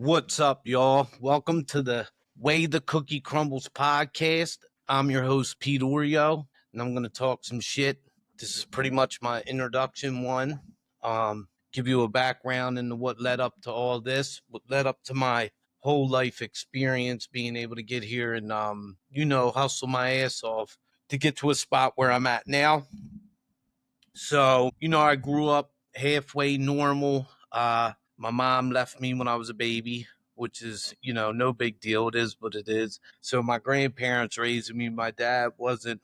What's up, y'all? Welcome to the Way the Cookie Crumbles podcast. I'm your host, Pete Oreo, and I'm going to talk some shit. This is pretty much my introduction one. Give you a background into what led up to all this, what led up to my whole life experience, being able to get here and, hustle my ass off to get to a spot where I'm at now. So, I grew up halfway normal. My mom left me when I was a baby, which is, no big deal. It is what it is. So my grandparents raised me. My dad wasn't,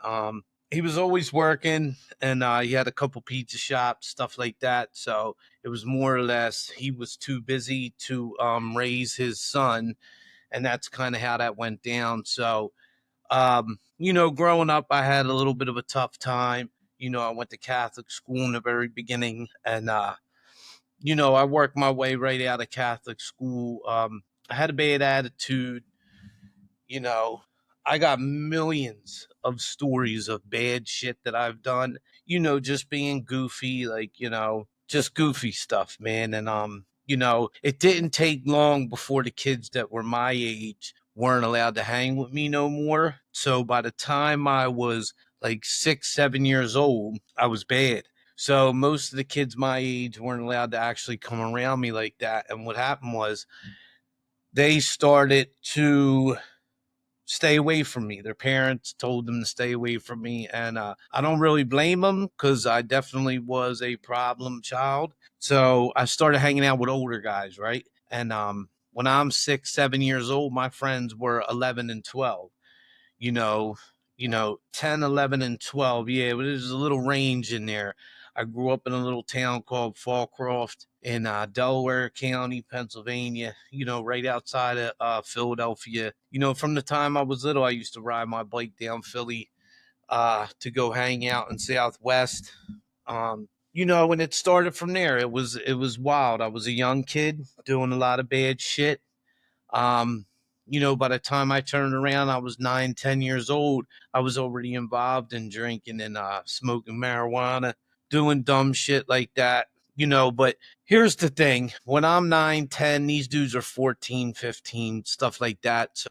he was always working and he had a couple pizza shops, stuff like that. So it was more or less he was too busy to raise his son. And that's kind of how that went down. So growing up, I had a little bit of a tough time. I went to Catholic school in the very beginning, and I worked my way right out of Catholic school. I had a bad attitude. You know, I got millions of stories of bad shit that I've done. Just being goofy, like just goofy stuff, man. And it didn't take long before the kids that were my age weren't allowed to hang with me no more. So by the time I was like 6, 7 years old, I was bad. So most of the kids my age weren't allowed to actually come around me like that. And what happened was they started to stay away from me. Their parents told them to stay away from me. And I don't really blame them because I definitely was a problem child. So I started hanging out with older guys, right? And when I'm 6, 7 years old, my friends were 11 and 12 you know, 10, 11, and 12. Yeah, but there's a little range in there. I grew up in a little town called Fallcroft in Delaware County, Pennsylvania, right outside of Philadelphia. From the time I was little, I used to ride my bike down Philly to go hang out in Southwest. And it started from there. It was wild. I was a young kid doing a lot of bad shit. Um, by the time I turned around, I was 9, 10 years old. I was already involved in drinking and smoking marijuana, doing dumb shit like that. But here's the thing: when I'm 9, 10, these dudes are 14, 15, stuff like that. So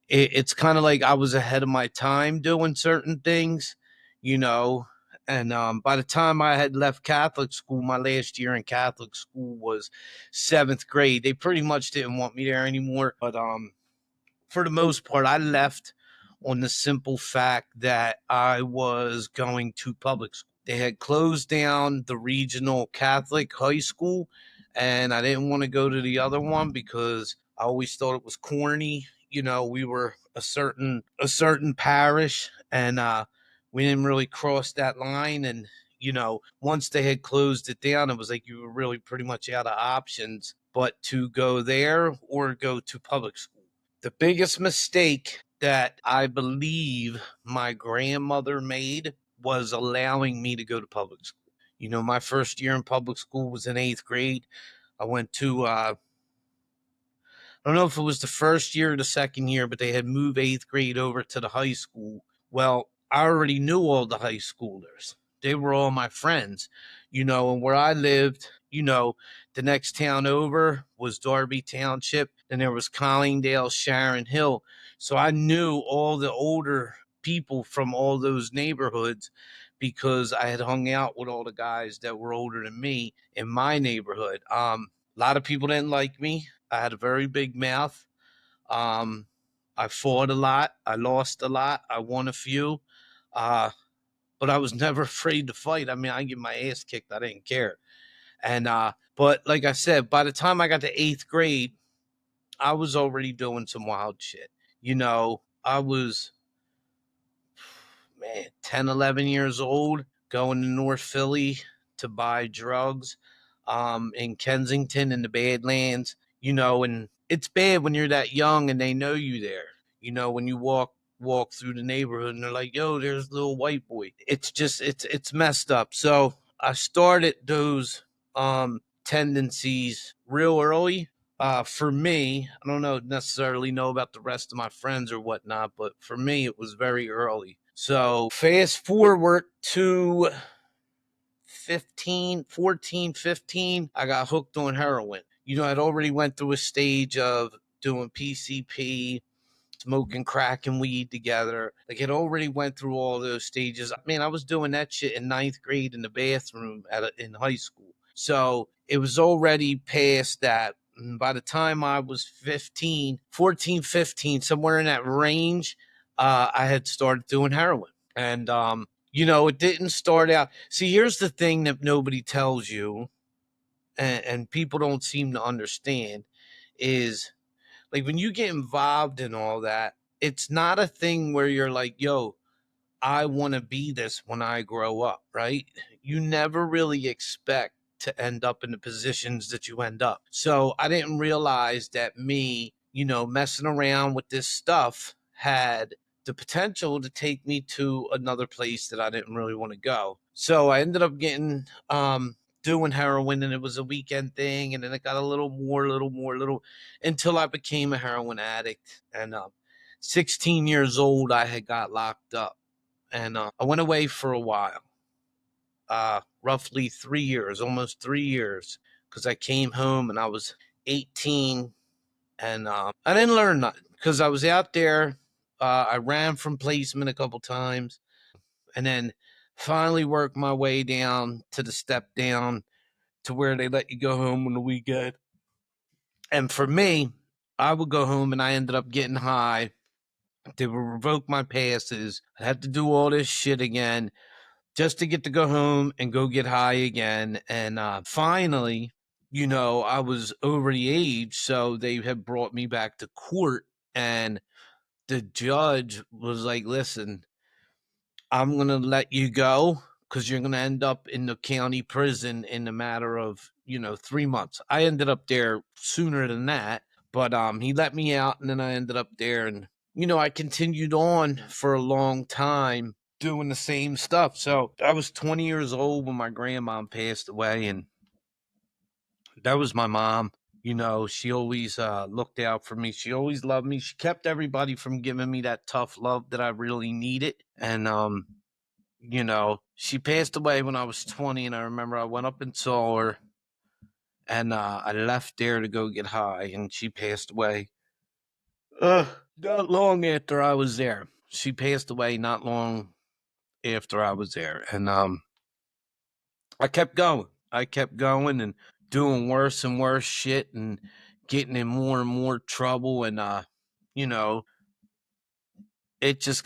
it's kind of like I was ahead of my time doing certain things, you know. And by the time I had left Catholic school, my last year in Catholic school was seventh grade. They pretty much didn't want me there anymore. But for the most part, I left on the simple fact that I was going to public school. They had closed down the regional Catholic high school, and I didn't want to go to the other one because I always thought it was corny. We were a certain parish, and we didn't really cross that line. And once they had closed it down, it was like you were really pretty much out of options but to go there or go to public school. The biggest mistake that I believe my grandmother made was allowing me to go to public school. My first year in public school was in eighth grade. I went to, I don't know if it was the first year or the second year, but they had moved eighth grade over to the high school. Well, I already knew all the high schoolers. They were all my friends, and where I lived, the next town over was Darby Township. Then there was Collingdale, Sharon Hill. So I knew all the older people from all those neighborhoods because I had hung out with all the guys that were older than me in my neighborhood. A lot of people didn't like me. I had a very big mouth. Um, I fought a lot. I lost a lot. I won a few. Uh, but I was never afraid to fight. I mean, I get my ass kicked. I didn't care. And but like I said, by the time I got to eighth grade, I was already doing some wild shit. I was 10, 11 years old, going to North Philly to buy drugs in Kensington in the Badlands, and it's bad when you're that young and they know you there. When you walk through the neighborhood and they're like, yo, there's a little white boy. It's just it's messed up. So I started those tendencies real early. For me, I don't necessarily know about the rest of my friends or whatnot, but for me, it was very early. So fast forward to 15, 14, 15, I got hooked on heroin. I'd already went through a stage of doing PCP, smoking crack and weed together. Like it already went through all those stages. Man, I was doing that shit in ninth grade in the bathroom in high school. So it was already past that. And by the time I was 15, 14, 15, somewhere in that range, I had started doing heroin. And, it didn't start out. See, here's the thing that nobody tells you, and people don't seem to understand is like when you get involved in all that, it's not a thing where you're like, yo, I want to be this when I grow up, right? You never really expect to end up in the positions that you end up. So I didn't realize that me, messing around with this stuff had the potential to take me to another place that I didn't really want to go. So I ended up getting doing heroin, and it was a weekend thing, and then it got a little until I became a heroin addict. And 16 years old, I had got locked up, and I went away for a while, roughly 3 years, almost 3 years, because I came home and I was 18, and I didn't learn nothing because I was out there. I ran from placement a couple times, and then finally worked my way down to the step down to where they let you go home on the weekend. And for me, I would go home and I ended up getting high. They would revoke my passes. I had to do all this shit again just to get to go home and go get high again. And finally, I was over the age, so they had brought me back to court, and the judge was like, listen, I'm going to let you go because you're going to end up in the county prison in a matter of, 3 months. I ended up there sooner than that, but he let me out, and then I ended up there, and, I continued on for a long time doing the same stuff. So I was 20 years old when my grandma passed away, and that was my mom. She always looked out for me. She always loved me. She kept everybody from giving me that tough love that I really needed. And she passed away when I was 20, and I remember I went up and saw her, and I left there to go get high, and she passed away. Not long after I was there. She passed away not long after I was there, and I kept going. I kept going and doing worse and worse shit and getting in more and more trouble, and you know, it just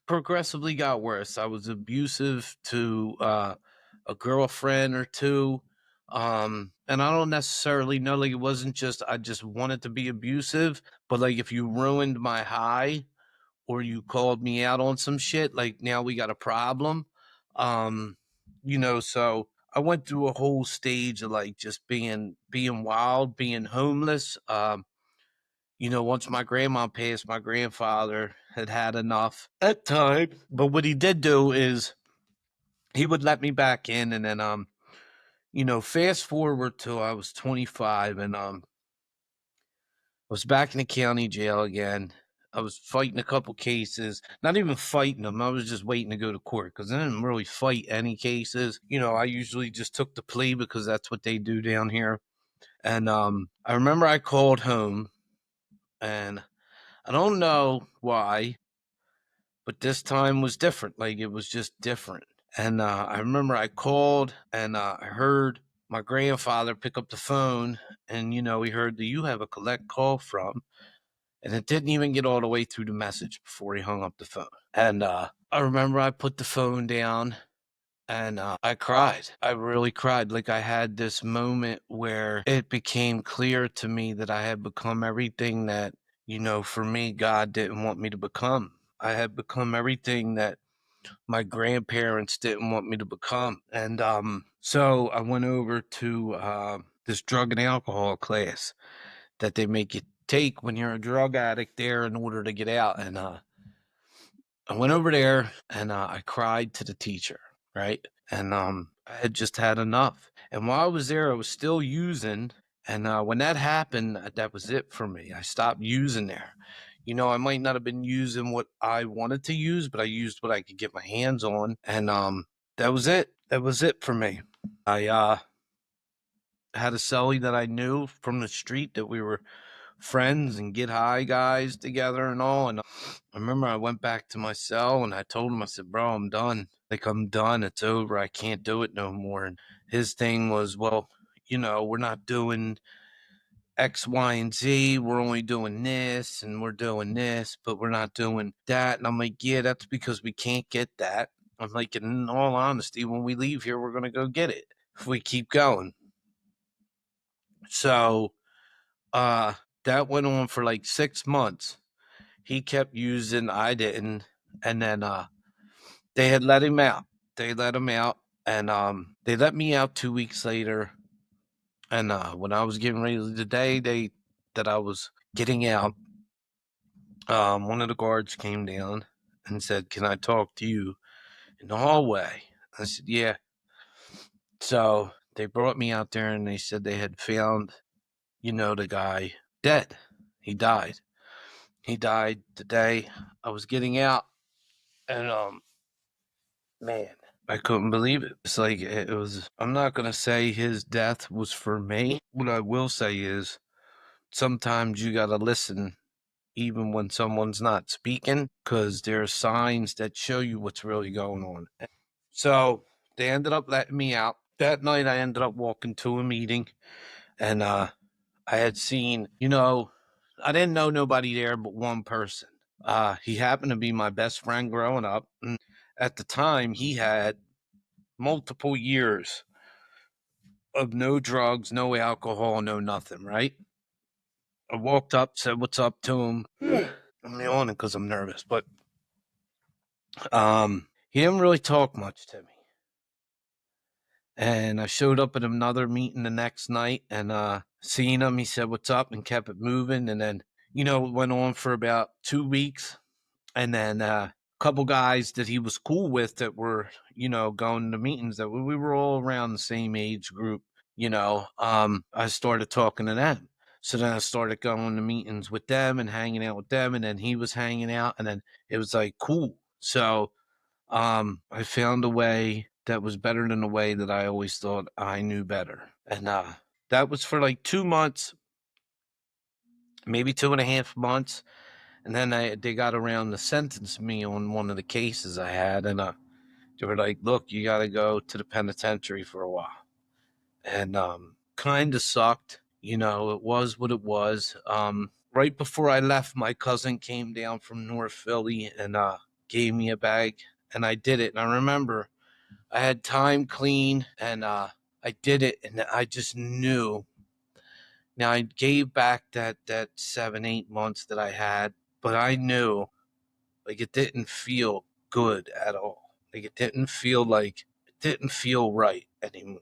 progressively got worse. I was abusive to a girlfriend or two. And I don't necessarily know, like, it wasn't just I just wanted to be abusive, but like if you ruined my high or you called me out on some shit, like now we got a problem. Um, so I went through a whole stage of like just being wild, being homeless. Once my grandma passed, my grandfather had had enough at time. But what he did do is he would let me back in, and then fast forward till I was 25, and I was back in the county jail again. I was fighting a couple cases, not even fighting them. I was just waiting to go to court because I didn't really fight any cases. I usually just took the plea because that's what they do down here. And I remember I called home, and I don't know why, but this time was different. Like it was just different. And I remember I called, and I heard my grandfather pick up the phone, and he heard, "Do you have a collect call from?" And it didn't even get all the way through the message before he hung up the phone. And I remember I put the phone down, and I cried. I really cried. Like I had this moment where it became clear to me that I had become everything that, for me, God didn't want me to become. I had become everything that my grandparents didn't want me to become. And so I went over to this drug and alcohol class that they make you take when you're a drug addict there in order to get out. And I went over there, and I cried to the teacher, right? And I had just had enough. And while I was there, I was still using. And when that happened, that was it for me. I stopped using there. I might not have been using what I wanted to use, but I used what I could get my hands on. And that was it. That was it for me. I had a cellie that I knew from the street that we were friends and get high guys together and all. And I remember I went back to my cell and I told him, I said, bro, I'm done. Like, I'm done. It's over. I can't do it no more. And his thing was, well, we're not doing X, Y, and Z. We're only doing this and we're doing this, but we're not doing that. And I'm like, yeah, that's because we can't get that. I'm like, in all honesty, when we leave here, we're going to go get it if we keep going. So, uh, that went on for like 6 months. He kept using, I didn't. And then, they had let him out. They let him out. And, they let me out 2 weeks later. And, when I was getting ready, the day that I was getting out, one of the guards came down and said, "Can I talk to you in the hallway?" I said, "Yeah." So they brought me out there and they said they had found, the guy dead. He died. He died the day I was getting out. And, man, I couldn't believe it. It's like it was, I'm not going to say his death was for me. What I will say is sometimes you got to listen even when someone's not speaking, because there are signs that show you what's really going on. So they ended up letting me out. That night, I ended up walking to a meeting, and I had seen, I didn't know nobody there but one person. He happened to be my best friend growing up. And at the time, he had multiple years of no drugs, no alcohol, no nothing, right? I walked up, said what's up to him. I'm yawning because I'm nervous, but he didn't really talk much to me. And I showed up at another meeting the next night and seen him. He said, "What's up?" and kept it moving. And then, it went on for about 2 weeks. And then a couple guys that he was cool with that were, going to meetings that we were all around the same age group, I started talking to them. So then I started going to meetings with them and hanging out with them. And then he was hanging out. And then it was like, cool. So I found a way that was better than the way that I always thought I knew better. And that was for like 2 months, maybe 2.5 months. And then they got around to sentence me on one of the cases I had. And they were like, look, you got to go to the penitentiary for a while. And kind of sucked. It was what it was. Right before I left, my cousin came down from North Philly and gave me a bag. And I did it. And I remember I had time clean and I did it and I just knew. Now I gave back that 7, 8 months that I had, but I knew like it didn't feel good at all. Like it didn't feel right anymore.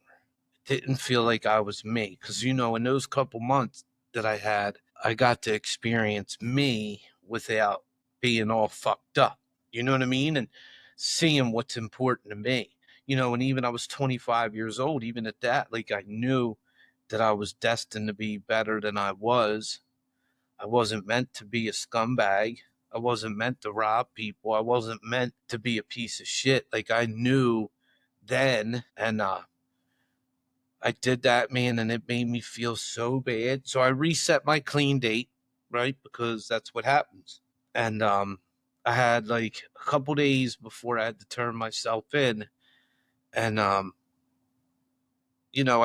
It didn't feel like I was me. Cause in those couple months that I had, I got to experience me without being all fucked up. You know what I mean? And seeing what's important to me. And even I was 25 years old, even at that, like I knew that I was destined to be better than I was. I wasn't meant to be a scumbag. I wasn't meant to rob people. I wasn't meant to be a piece of shit. Like I knew then, and I did that, man, and it made me feel so bad. So I reset my clean date, right? Because that's what happens. And I had like a couple days before I had to turn myself in, and I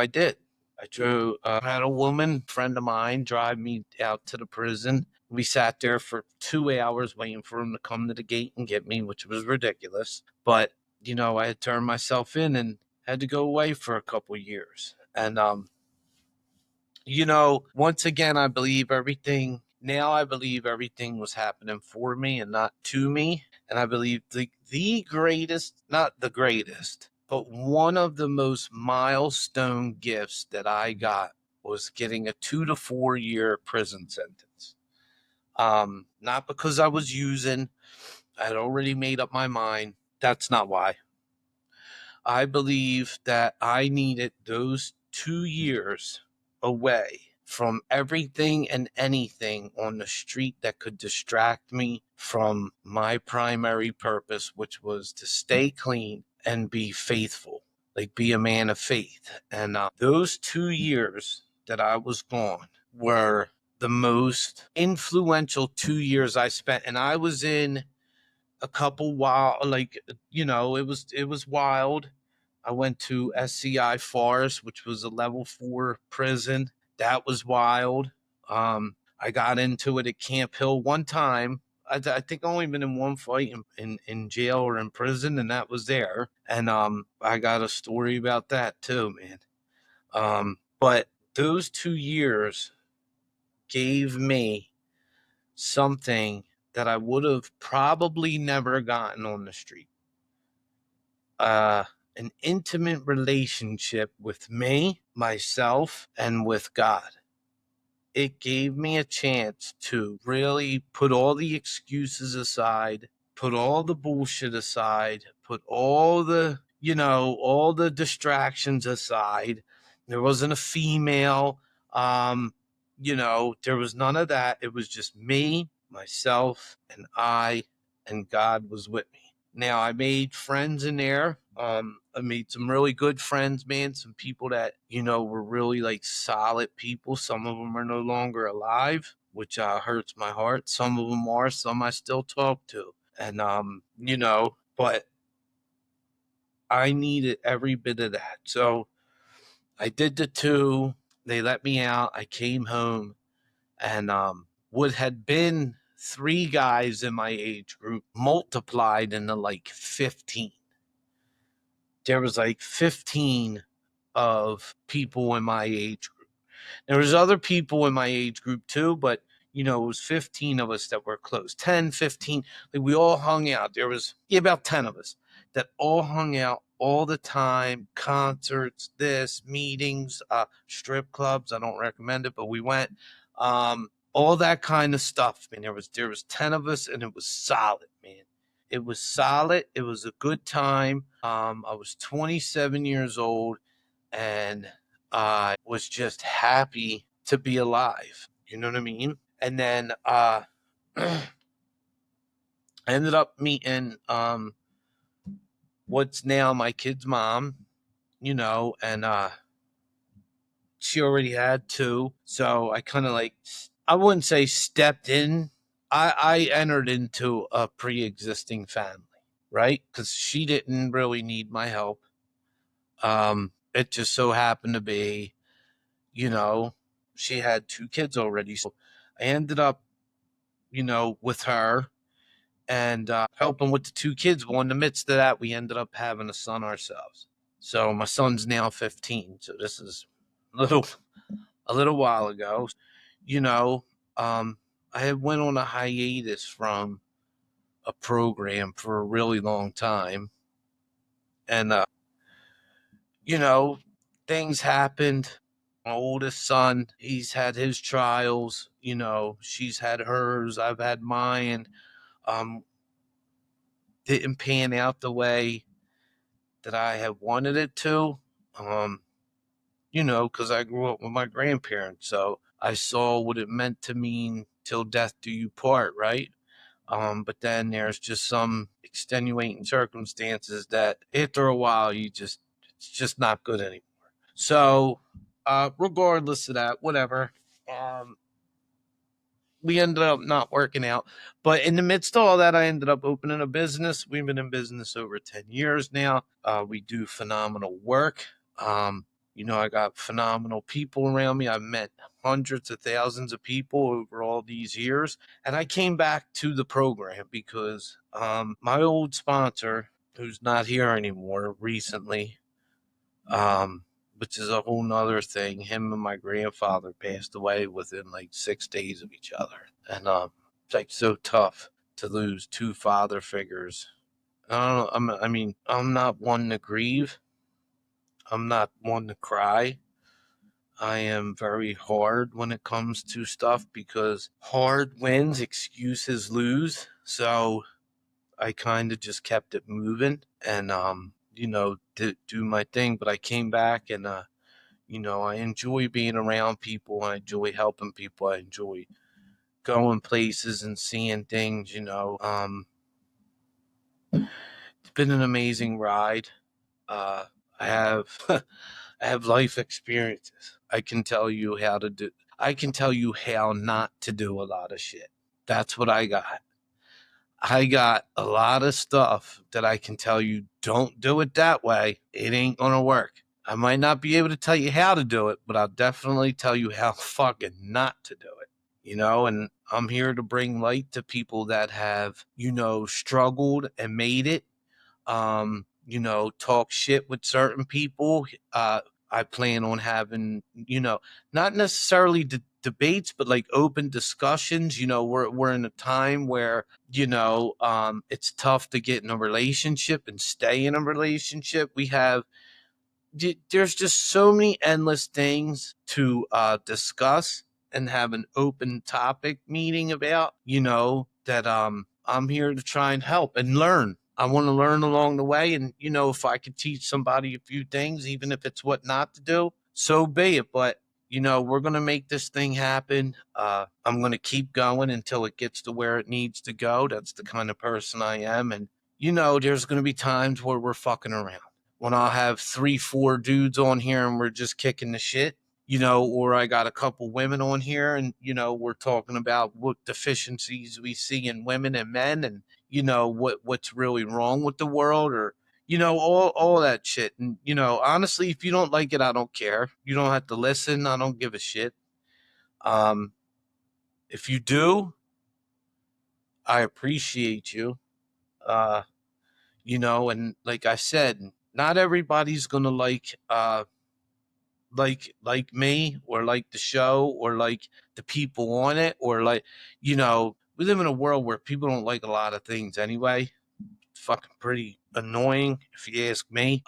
did. I drove. Had a woman friend of mine drive me out to the prison. We sat there for 2 hours waiting for him to come to the gate and get me, which was ridiculous. But I had turned myself in and had to go away for a couple years. And once again, I believe everything. Now I believe everything was happening for me and not to me. And I believe the greatest, not the greatest, but one of the most milestone gifts that I got was getting a 2 to 4 year prison sentence. Not because I was using, I had already made up my mind. That's not why. I believe that I needed those 2 years away from everything and anything on the street that could distract me from my primary purpose, which was to stay clean and be faithful. like be a man of faith. And those 2 years that I was gone were the most influential 2 years I spent. And I was in a couple wild, like, it was wild. I went to SCI Forest, which was a level 4 prison. That was wild. I got into it at Camp Hill one time. I think I only been in one fight in jail or in prison, and that was there. And I got a story about that too, man. But those 2 years gave me something that I would have probably never gotten on the street. Uh, an intimate relationship with me, myself, and with God. It gave me a chance to really put all the excuses aside, put all the bullshit aside, put all the distractions aside. There wasn't a female, there was none of that. It was just me, myself, and God was with me. Now, I made friends in there. I made some really good friends, man. Some people that, were really like solid people. Some of them are no longer alive, which hurts my heart. Some of them are, some I still talk to. And, but I needed every bit of that. So I did the two. They let me out. I came home, and what had been three guys in my age group multiplied into like 15. There was like 15 of people in my age group. There was other people in my age group too, but it was 15 of us that were close. 10, 15. Like we all hung out. There was about 10 of us that all hung out all the time. Concerts, meetings, strip clubs. I don't recommend it, but we went. All that kind of stuff. Man, there was 10 of us, and it was solid, man. It was solid. It was a good time. I was 27 years old, and I was just happy to be alive. You know what I mean? And then I ended up meeting what's now my kid's mom, and she already had two. So I kind of like, I wouldn't say stepped in. I entered into a pre existing family, right? Because she didn't really need my help. It just so happened to be, you know, she had two kids already. So I ended up, with her and helping with the two kids. Well, in the midst of that, we ended up having a son ourselves. So my son's now 15. So this is a little while ago. You know, I had went on a hiatus from a program for a really long time, and you know, things happened. My oldest son, he's had his trials. She's had hers. I've had mine. Um, didn't pan out the way that I had wanted it to. Um, because I grew up with my grandparents, so I saw what it meant to mean till death do you part, right? But then there's just some extenuating circumstances that after a while it's just not good anymore. So, regardless of that, whatever. Um, we ended up not working out. But in the midst of all that, I ended up opening a business. We've been in business over 10 years now. We do phenomenal work. Um, I got phenomenal people around me. I've met hundreds of thousands of people over all these years. And I came back to the program because my old sponsor, who's not here anymore recently, um, which is a whole nother thing. Him and my grandfather passed away within like 6 days of each other. And it's like so tough to lose two father figures. I don't know. I'm not one to grieve. I'm not one to cry. I am very hard when it comes to stuff because hard wins, excuses lose. So I kind of just kept it moving and, do my thing. But I came back and, I enjoy being around people. I enjoy helping people. I enjoy going places and seeing things. It's been an amazing ride. I have I have life experiences. I can tell you how not to do a lot of shit. That's what I got. I got a lot of stuff that I can tell you don't do it that way. It ain't gonna work. I might not be able to tell you how to do it, but I'll definitely tell you how fucking not to do it. And I'm here to bring light to people that have, struggled and made it. Talk shit with certain people. I plan on having, not necessarily debates, but like open discussions. We're in a time where, it's tough to get in a relationship and stay in a relationship. There's just so many endless things to discuss and have an open topic meeting about, that I'm here to try and help and learn. I want to learn along the way. And, if I could teach somebody a few things, even if it's what not to do, so be it. But, we're going to make this thing happen. I'm going to keep going until it gets to where it needs to go. That's the kind of person I am. And, there's going to be times where we're fucking around, when I'll have 3, 4 dudes on here and we're just kicking the shit, or I got a couple women on here and, we're talking about what deficiencies we see in women and men, and, what's really wrong with the world, or, all that shit. And, honestly, if you don't like it, I don't care. You don't have to listen. I don't give a shit. Um, if you do, I appreciate you. Uh, and like I said, not everybody's gonna like me, or like the show, or like the people on it, or like, we live in a world where people don't like a lot of things anyway. It's fucking pretty annoying if you ask me.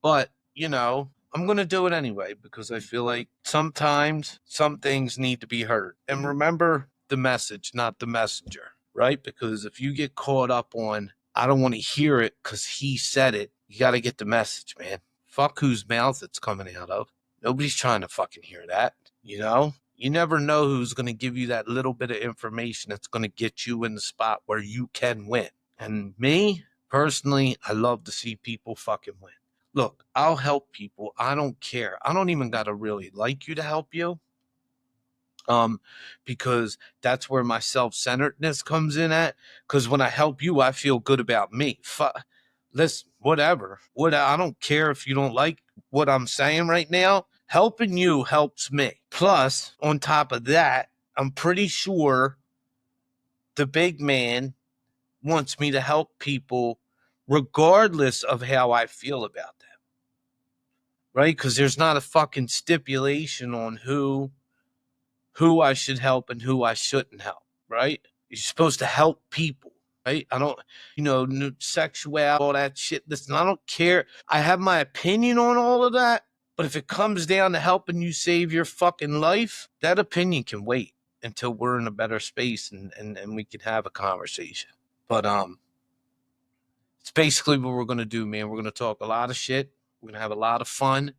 But I'm gonna do it anyway, because I feel like sometimes some things need to be heard. And remember the message, not the messenger, right? Because if you get caught up on, I don't want to hear it because he said it, you got to get the message, man. Fuck whose mouth it's coming out of. Nobody's trying to fucking hear that, You never know who's going to give you that little bit of information that's going to get you in the spot where you can win. And me, personally, I love to see people fucking win. Look, I'll help people. I don't care. I don't even got to really like you to help you. Because that's where my self-centeredness comes in at. Because when I help you, I feel good about me. Listen, whatever. I don't care if you don't like what I'm saying right now. Helping you helps me. Plus, on top of that, I'm pretty sure the big man wants me to help people regardless of how I feel about them. Right? Because there's not a fucking stipulation on who I should help and who I shouldn't help, right? You're supposed to help people, right? I don't, sexual, all that shit. Listen, I don't care. I have my opinion on all of that, but if it comes down to helping you save your fucking life, that opinion can wait until we're in a better space, and we can have a conversation. But it's basically what we're gonna do, man. We're gonna talk a lot of shit. We're gonna have a lot of fun,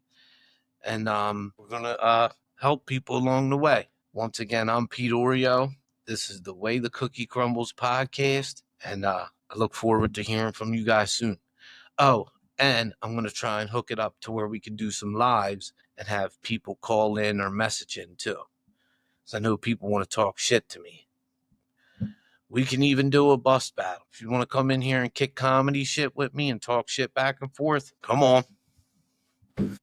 and we're gonna help people along the way. Once again, I'm Pete Oreo. This is the Way the Cookie Crumbles podcast, and I look forward to hearing from you guys soon. Oh, and I'm going to try and hook it up to where we can do some lives and have people call in or message in too. Because I know people want to talk shit to me. We can even do a bust battle. If you want to come in here and kick comedy shit with me and talk shit back and forth, come on.